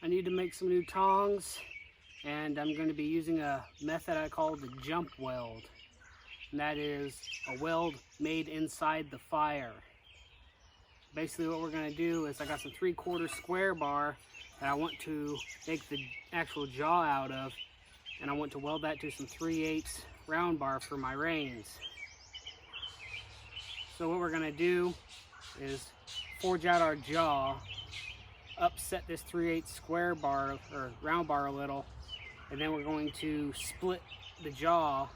I need to make some new tongs, and I'm going to be using a method I call the jump weld. And that is a weld made inside the fire. Basically what we're going to do is I got some 3/4 square bar that I want to make the actual jaw out of, and I want to weld that to some 3/8 round bar for my reins. So what we're going to do is forge out our jaw, upset this 3/8 square bar or round bar a little, and then we're going to split the jaw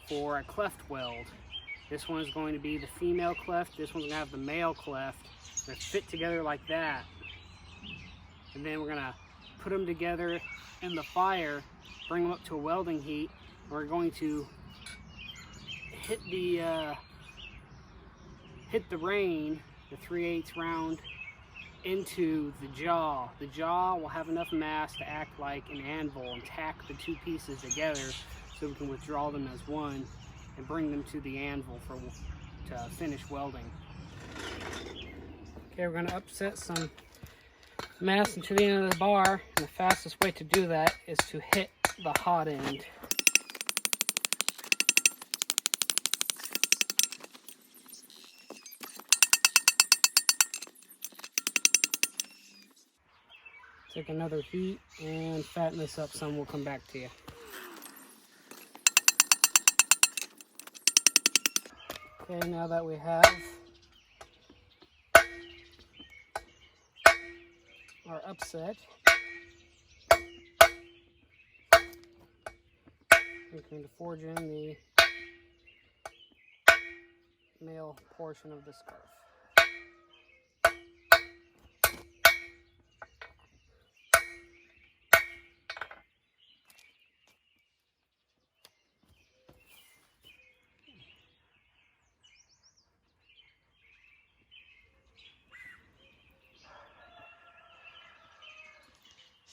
for a cleft weld. This one is going to be the female cleft, this one's going to have the male cleft. They're fit together like that. And then we're going to put them together in the fire, bring them up to a welding heat. We're going to hit the rein, the 3/8 round, into the jaw. The jaw will have enough mass to act like an anvil and tack the two pieces together so we can withdraw them as one and bring them to the anvil to finish welding. Okay, we're going to upset some mass into the end of the bar, and the fastest way to do that is to hit the hot end. Take another heat and fatten this up some. We'll come back to you. Okay, now that we have our upset, we're going to forge in the male portion of the scarf.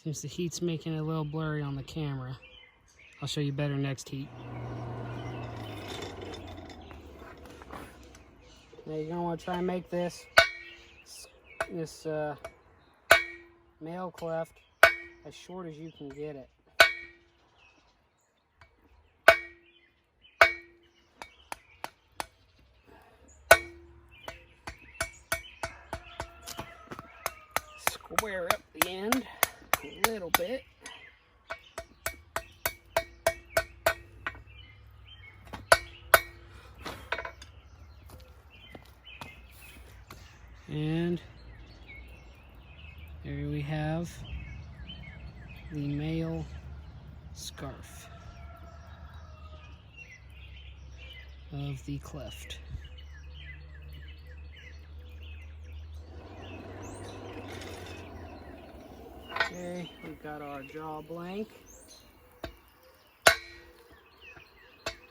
Seems the heat's making it a little blurry on the camera. I'll show you better next heat. Now you're going to want to try and make this male cleft as short as you can get it. Square up the end a little bit. And there we have the male scarf of the cleft. Okay, we've got our jaw blank,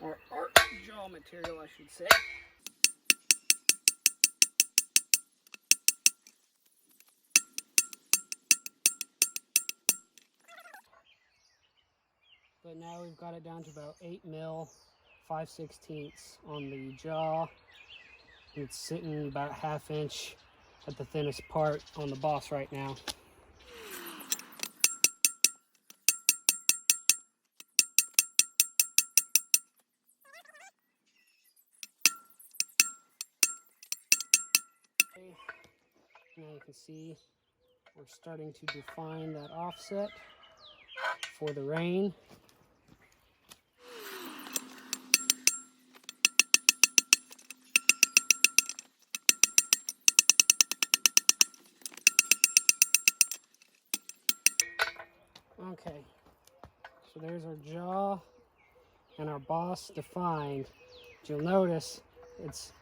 or our jaw material, I should say. But now we've got it down to about 8 mil, 5/16 on the jaw. It's sitting about 1/2 inch at the thinnest part on the boss right now. Okay. Now you can see we're starting to define that offset for the rein. Okay, so there's our jaw and our boss defined. But you'll notice it's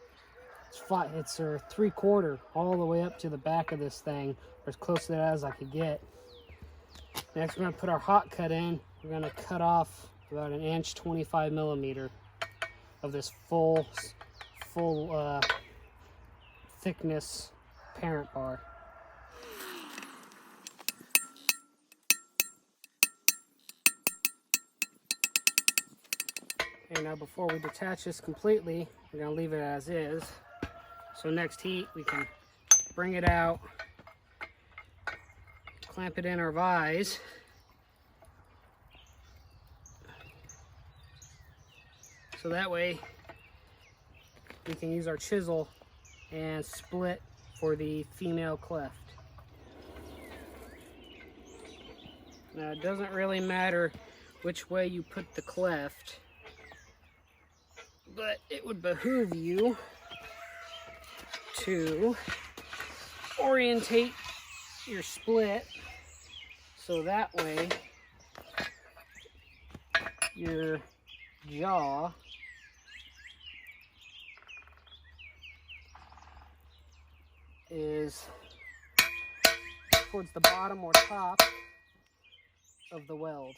3/4 all the way up to the back of this thing, or as close to that as I could get. Next, we're going to put our hot cut in. We're going to cut off about 1 inch, 25 millimeter of this full thickness parent bar. Okay, now before we detach this completely, we're going to leave it as is. So next heat, we can bring it out, clamp it in our vise. So that way we can use our chisel and split for the female cleft. Now it doesn't really matter which way you put the cleft, but it would behoove you to orientate your split so that way your jaw is towards the bottom or top of the weld.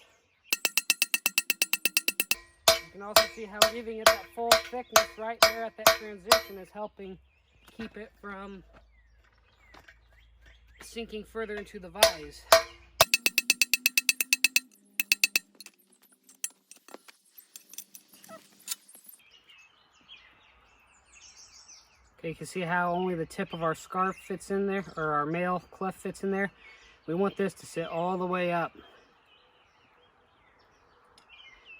You can also see how giving it that full thickness right there at that transition is helping keep it from sinking further into the vise. Okay, you can see how only the tip of our scarf fits in there, or our male cleft fits in there. We want this to sit all the way up.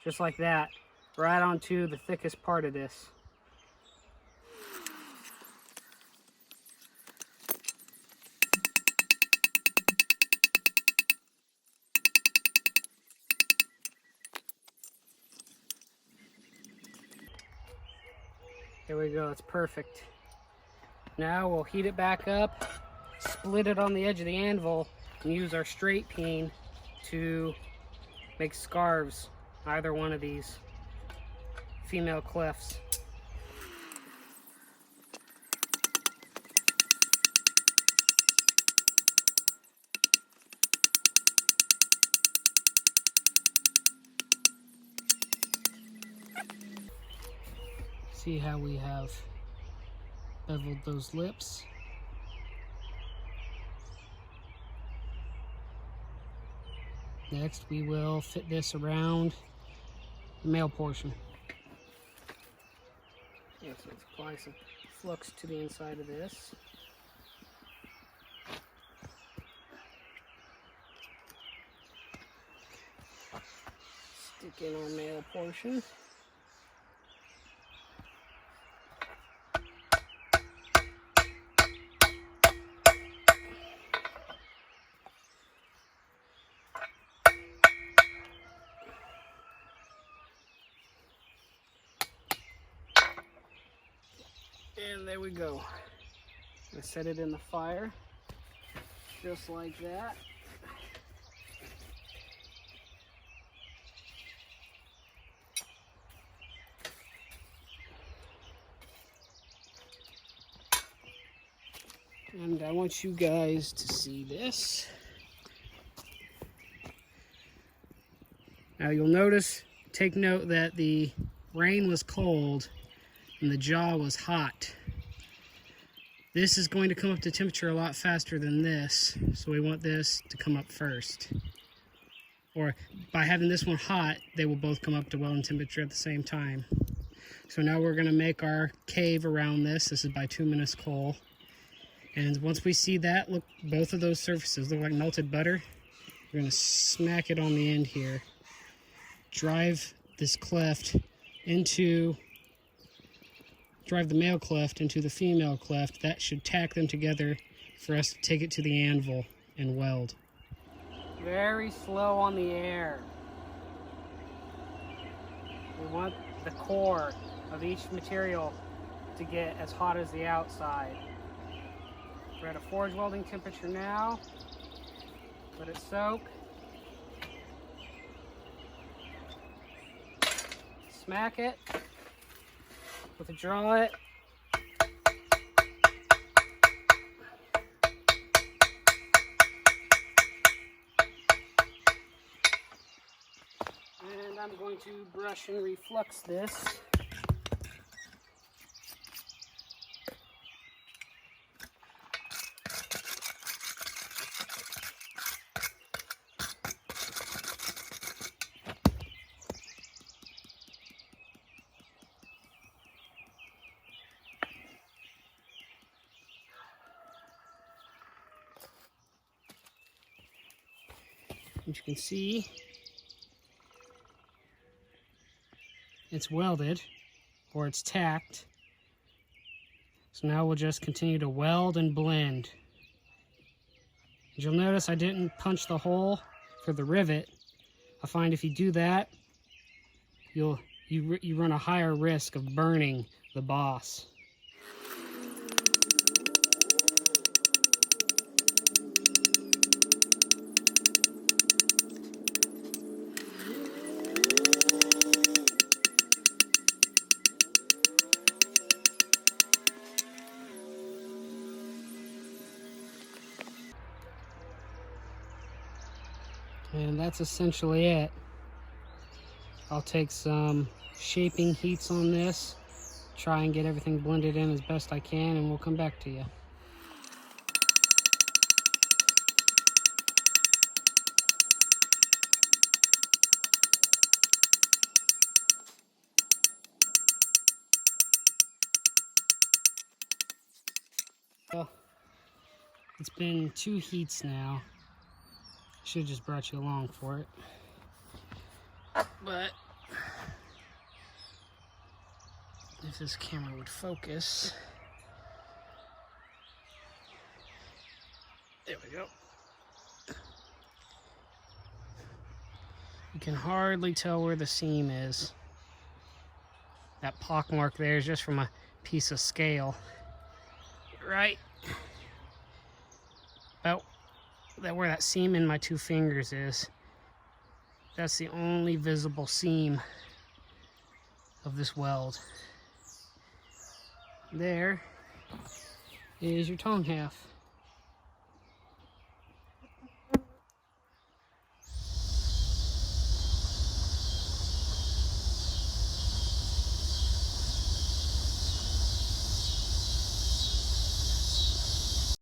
Just like that, right onto the thickest part of this. There we go, it's perfect. Now we'll heat it back up, split it on the edge of the anvil, and use our straight peen to make scarves, either one of these female clefts. See how we have beveled those lips. Next, we will fit this around the male portion. Yes, let's apply some flux to the inside of this. Stick in our male portion. And there we go. I set it in the fire, just like that. And I want you guys to see this. Now you'll notice, take note that the rain was cold and the jaw was hot. This is going to come up to temperature a lot faster than this, so we want this to come up first. Or by having this one hot, they will both come up to welding temperature at the same time. So now we're going to make our cave around this. This is bituminous coal. And once we see that, look, both of those surfaces look like melted butter. We're going to smack it on the end here. Drive this cleft into... drive the male cleft into the female cleft. That should tack them together for us to take it to the anvil and weld. Very slow on the air. We want the core of each material to get as hot as the outside. We're at a forge welding temperature now. Let it soak. Smack it. Withdraw it. And I'm going to brush and reflux this. As you can see, it's welded, or it's tacked. So now we'll just continue to weld and blend. As you'll notice, I didn't punch the hole for the rivet. I find if you do that, you run a higher risk of burning the boss. And that's essentially it. I'll take some shaping heats on this, try and get everything blended in as best I can, and we'll come back to you. Well, it's been 2 heats now. Should have just brought you along for it. But if this camera would focus. There we go. You can hardly tell where the seam is. That pock mark there is just from a piece of scale. Right about where that seam in my 2 fingers is. That's the only visible seam of this weld. There is your Tong half.